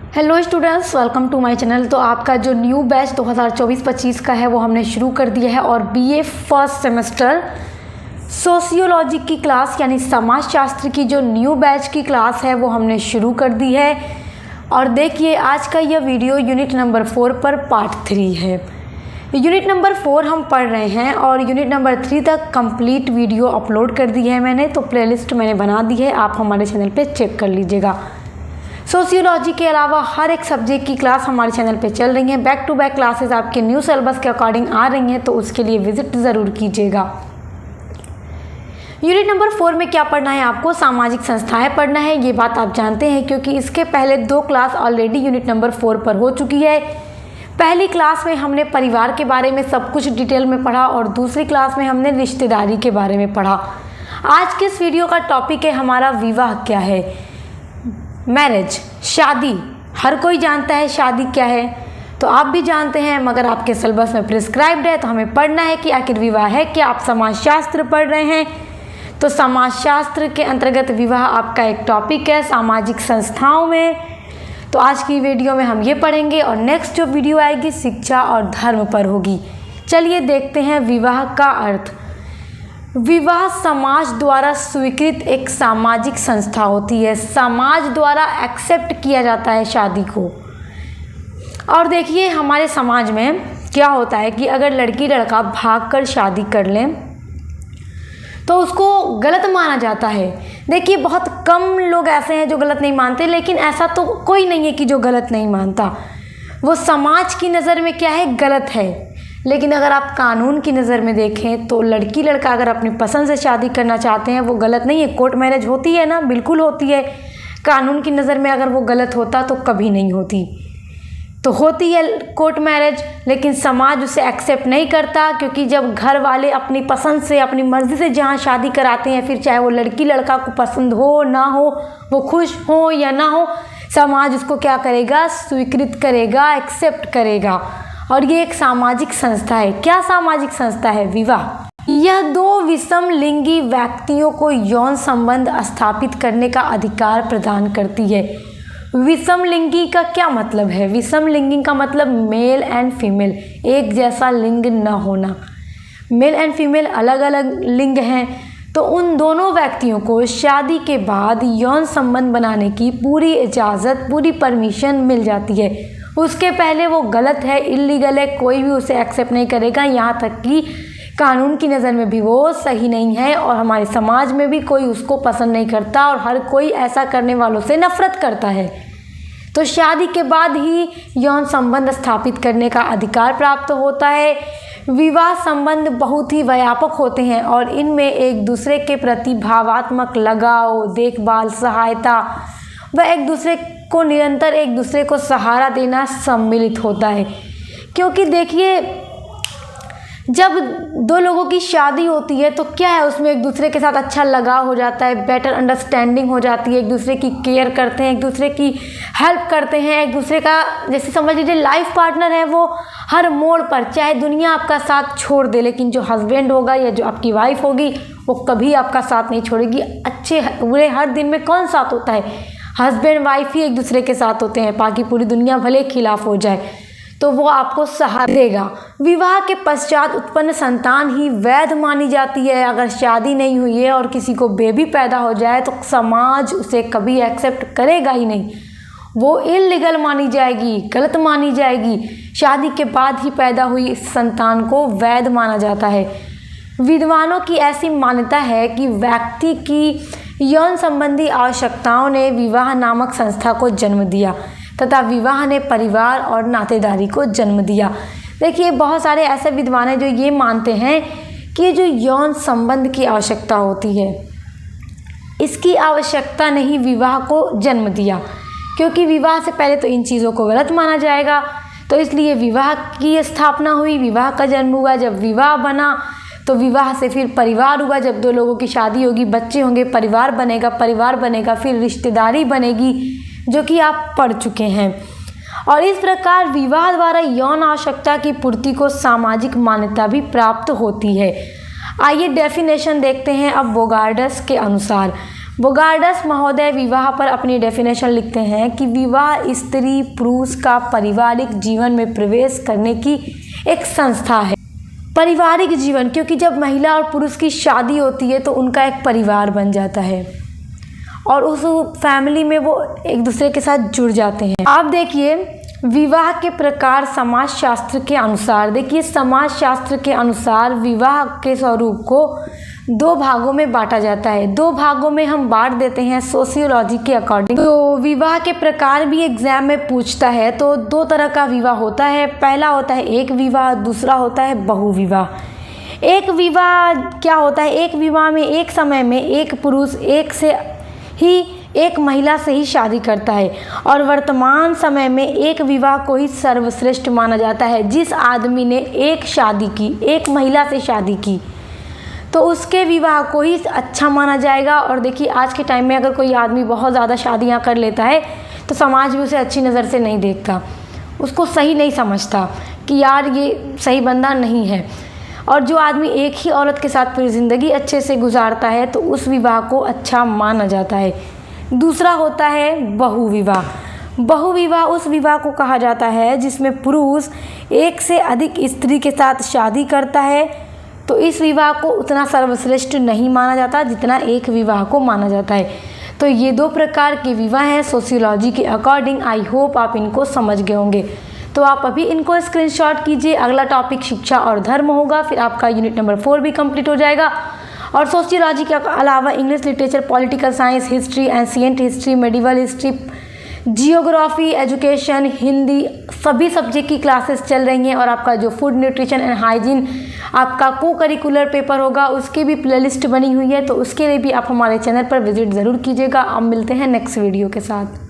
Hello students, welcome to my channel. तो आपका जो न्यू बैच 2024-25 का है वो हमने शुरू कर दिया है और बीए फर्स्ट सेमेस्टर सोशियोलॉजी की क्लास यानी समाजशास्त्र की जो न्यू बैच की क्लास है वो हमने शुरू कर दी है। और देखिए आज का यह वीडियो यूनिट नंबर 4 पर पार्ट 3 है। यूनिट नंबर 4 हम पढ़ रहे हैं और यूनिट नंबर 3 तक कंप्लीट वीडियो अपलोड कर दी है मैंने, तो प्लेलिस्ट मैंने बना दी है, आप हमारे चैनल पे चेक कर लीजिएगा। सोशियोलॉजी के अलावा हर एक सब्जेक्ट की क्लास हमारे चैनल पे चल रही हैं। बैक टू बैक क्लासेस आपके न्यू सिलेबस के अकॉर्डिंग आ रही हैं, तो उसके लिए विजिट ज़रूर कीजिएगा। यूनिट नंबर 4 में क्या पढ़ना है आपको? सामाजिक संस्थाएं पढ़ना है, ये बात आप जानते हैं क्योंकि इसके पहले 2 क्लास ऑलरेडी यूनिट नंबर 4 पर हो चुकी है। पहली क्लास में हमने परिवार के बारे में सब कुछ डिटेल में पढ़ा और दूसरी क्लास में हमने रिश्तेदारी के बारे में पढ़ा। आज के इस वीडियो का टॉपिक है हमारा विवाह क्या है, मैरिज, शादी। हर कोई जानता है शादी क्या है, तो आप भी जानते हैं, मगर आपके सिलेबस में प्रिस्क्राइब्ड है तो हमें पढ़ना है कि आखिर विवाह है क्या। आप समाजशास्त्र पढ़ रहे हैं तो समाजशास्त्र के अंतर्गत विवाह आपका एक टॉपिक है सामाजिक संस्थाओं में। तो आज की वीडियो में हम ये पढ़ेंगे और नेक्स्ट जो वीडियो आएगी शिक्षा और धर्म पर होगी। चलिए देखते हैं विवाह का अर्थ। विवाह समाज द्वारा स्वीकृत एक सामाजिक संस्था होती है, समाज द्वारा एक्सेप्ट किया जाता है शादी को। और देखिए हमारे समाज में क्या होता है कि अगर लड़की लड़का भागकर शादी कर लें तो उसको गलत माना जाता है। देखिए बहुत कम लोग ऐसे हैं जो गलत नहीं मानते, लेकिन ऐसा तो कोई नहीं है कि जो गलत नहीं मानता। वो समाज की नज़र में क्या है, गलत है। लेकिन अगर आप कानून की नज़र में देखें तो लड़की लड़का अगर अपनी पसंद से शादी करना चाहते हैं वो गलत नहीं है। कोर्ट मैरिज होती है ना, बिल्कुल होती है। कानून की नज़र में अगर वो गलत होता तो कभी नहीं होती, तो होती है कोर्ट मैरिज, लेकिन समाज उसे एक्सेप्ट नहीं करता क्योंकि जब घर वाले अपनी पसंद से अपनी मर्ज़ी से जहाँ शादी कराते हैं, फिर चाहे वो लड़की लड़का को पसंद हो ना हो, वो खुश हो या ना हो, समाज उसको क्या करेगा, स्वीकृत करेगा, एक्सेप्ट करेगा। और ये एक सामाजिक संस्था है। क्या सामाजिक संस्था है? विवाह। यह 2 विषम लिंगी व्यक्तियों को यौन संबंध स्थापित करने का अधिकार प्रदान करती है। विषम लिंगी का क्या मतलब है? विषम लिंगी का मतलब मेल एंड फीमेल, एक जैसा लिंग न होना। मेल एंड फीमेल अलग अलग लिंग हैं, तो उन दोनों व्यक्तियों को शादी के बाद यौन संबंध बनाने की पूरी इजाज़त, पूरी परमिशन मिल जाती है। उसके पहले वो गलत है, इल्लीगल है, कोई भी उसे एक्सेप्ट नहीं करेगा। यहाँ तक कि कानून की नज़र में भी वो सही नहीं है और हमारे समाज में भी कोई उसको पसंद नहीं करता और हर कोई ऐसा करने वालों से नफरत करता है। तो शादी के बाद ही यौन संबंध स्थापित करने का अधिकार प्राप्त होता है। विवाह संबंध बहुत ही व्यापक होते हैं और इनमें एक दूसरे के प्रति भावात्मक लगाव, देखभाल, सहायता व एक दूसरे को निरंतर एक दूसरे को सहारा देना सम्मिलित होता है। क्योंकि देखिए जब 2 लोगों की शादी होती है तो क्या है, उसमें एक दूसरे के साथ अच्छा लगाव हो जाता है, बेटर अंडरस्टैंडिंग हो जाती है, एक दूसरे की केयर करते हैं, एक दूसरे की हेल्प करते हैं, एक दूसरे का जैसे समझ लीजिए लाइफ पार्टनर है वो हर मोड़ पर, चाहे दुनिया आपका साथ छोड़ दे, लेकिन जो हस्बैंड होगा या जो आपकी वाइफ होगी वो कभी आपका साथ नहीं छोड़ेगी। अच्छे बुरे हर दिन में कौन साथ होता है? हस्बैंड वाइफ ही एक दूसरे के साथ होते हैं, बाकी पूरी दुनिया भले खिलाफ हो जाए तो वो आपको सहारा देगा। विवाह के पश्चात उत्पन्न संतान ही वैध मानी जाती है। अगर शादी नहीं हुई है और किसी को बेबी पैदा हो जाए तो समाज उसे कभी एक्सेप्ट करेगा ही नहीं, वो इल्लीगल मानी जाएगी, गलत मानी जाएगी। शादी के बाद ही पैदा हुई संतान को वैध माना जाता है। विद्वानों की ऐसी मान्यता है कि व्यक्ति की यौन संबंधी आवश्यकताओं ने विवाह नामक संस्था को जन्म दिया तथा विवाह ने परिवार और नातेदारी को जन्म दिया। देखिए बहुत सारे ऐसे विद्वान हैं जो ये मानते हैं कि जो यौन संबंध की आवश्यकता होती है, इसकी आवश्यकता ने ही विवाह को जन्म दिया, क्योंकि विवाह से पहले तो इन चीज़ों को गलत माना जाएगा। तो इसलिए विवाह की स्थापना हुई, विवाह का जन्म हुआ। जब विवाह बना तो विवाह से फिर परिवार हुआ। जब 2 लोगों की शादी होगी, बच्चे होंगे, परिवार बनेगा, फिर रिश्तेदारी बनेगी, जो कि आप पढ़ चुके हैं। और इस प्रकार विवाह द्वारा यौन आवश्यकता की पूर्ति को सामाजिक मान्यता भी प्राप्त होती है। आइए डेफिनेशन देखते हैं अब बोगार्डस के अनुसार। बोगार्डस महोदय विवाह पर अपनी डेफिनेशन लिखते हैं कि विवाह स्त्री पुरुष का पारिवारिक जीवन में प्रवेश करने की एक संस्था है। पारिवारिक जीवन, क्योंकि जब महिला और पुरुष की शादी होती है तो उनका एक परिवार बन जाता है और उस फैमिली में वो एक दूसरे के साथ जुड़ जाते हैं। आप देखिए विवाह के प्रकार समाजशास्त्र के अनुसार, देखिए समाजशास्त्र के अनुसार विवाह के स्वरूप को 2 भागों में बांटा जाता है। 2 भागों में हम बांट देते हैं सोशियोलॉजी के अकॉर्डिंग। तो विवाह के प्रकार भी एग्जाम में पूछता है। तो 2 तरह का विवाह होता है। पहला होता है एक विवाह, दूसरा होता है बहुविवाह। एक विवाह क्या होता है? एक विवाह में एक समय में एक पुरुष एक महिला से ही शादी करता है और वर्तमान समय में एक विवाह को ही सर्वश्रेष्ठ माना जाता है। जिस आदमी ने एक महिला से शादी की तो उसके विवाह को ही अच्छा माना जाएगा। और देखिए आज के टाइम में अगर कोई आदमी बहुत ज़्यादा शादियां कर लेता है तो समाज भी उसे अच्छी नज़र से नहीं देखता, उसको सही नहीं समझता कि यार ये सही बंदा नहीं है। और जो आदमी एक ही औरत के साथ पूरी ज़िंदगी अच्छे से गुजारता है तो उस विवाह को अच्छा माना जाता है। दूसरा होता है बहुविवाह। बहुविवाह उस विवाह को कहा जाता है जिसमें पुरुष एक से अधिक स्त्री के साथ शादी करता है। तो इस विवाह को उतना सर्वश्रेष्ठ नहीं माना जाता जितना एक विवाह को माना जाता है। तो ये 2 प्रकार के विवाह हैं सोशियोलॉजी के अकॉर्डिंग। आई होप आप इनको समझ गए होंगे। तो आप अभी इनको स्क्रीनशॉट कीजिए। अगला टॉपिक शिक्षा और धर्म होगा, फिर आपका यूनिट नंबर 4 भी कंप्लीट हो जाएगा। और सोशियोलॉजी के अलावा English literature, political science, history, ancient history, medieval history, geography, education, Hindi, सभी सब्जेक्ट की क्लासेस चल रही हैं। और आपका जो फूड न्यूट्रिशन एंड हाइजीन आपका को करिकुलर पेपर होगा उसकी भी प्लेलिस्ट बनी हुई है। तो उसके लिए भी आप हमारे चैनल पर विजिट ज़रूर कीजिएगा। अब मिलते हैं नेक्स्ट वीडियो के साथ।